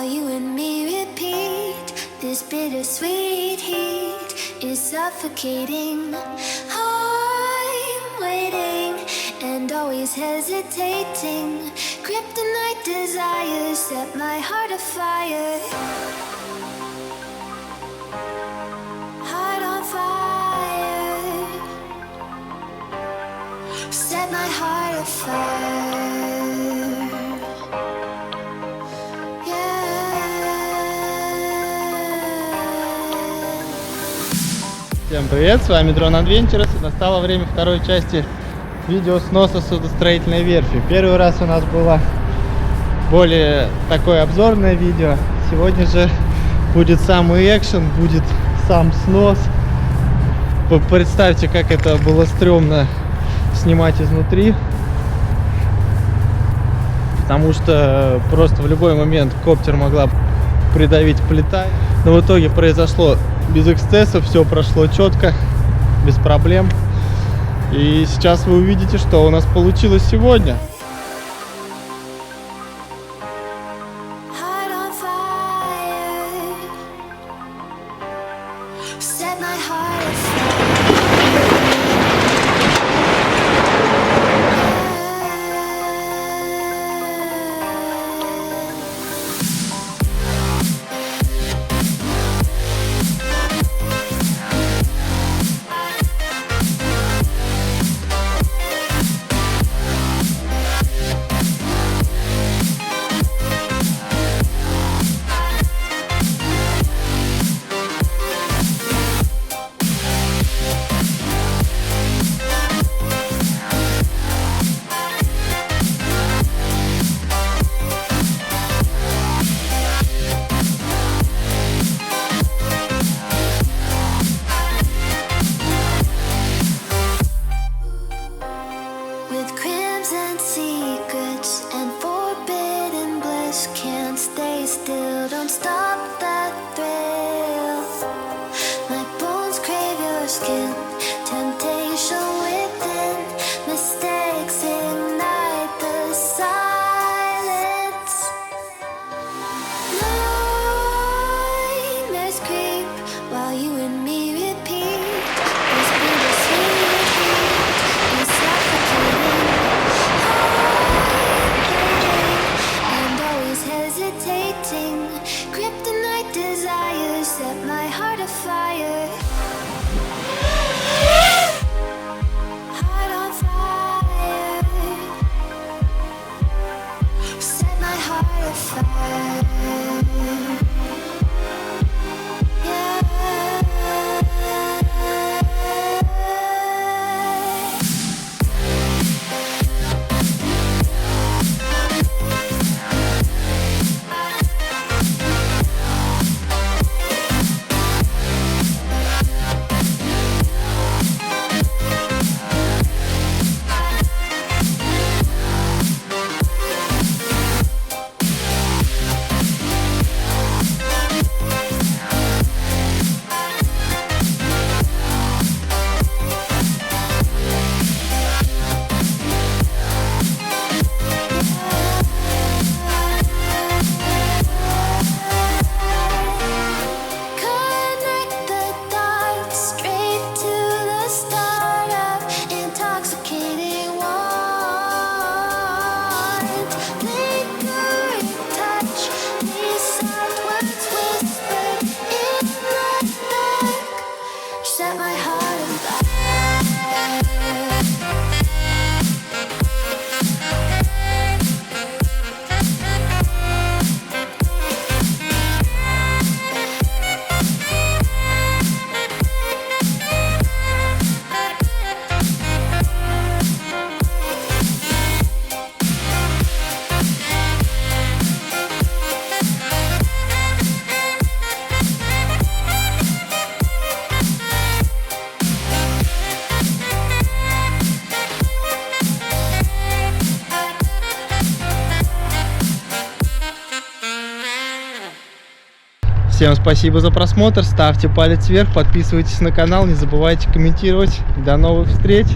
you and me repeat. This bittersweet heat is suffocating. I'm waiting and always hesitating. Kryptonite desires set my heart afire. Heart on fire. Set my heart afire. Всем привет, с вами Дрон Adventures. Настало время второй части видео сноса судостроительной верфи. Первый раз у нас было более такое обзорное видео. Сегодня же будет самый экшен, будет сам снос. Представьте, как это было стрёмно снимать изнутри. Потому что просто в любой момент коптер могла придавить плита. Но в итоге произошло без эксцессов, все прошло четко, без проблем. И сейчас вы увидите, что у нас получилось сегодня. Всем спасибо за просмотр, ставьте палец вверх, подписывайтесь на канал, не забывайте комментировать. До новых встреч!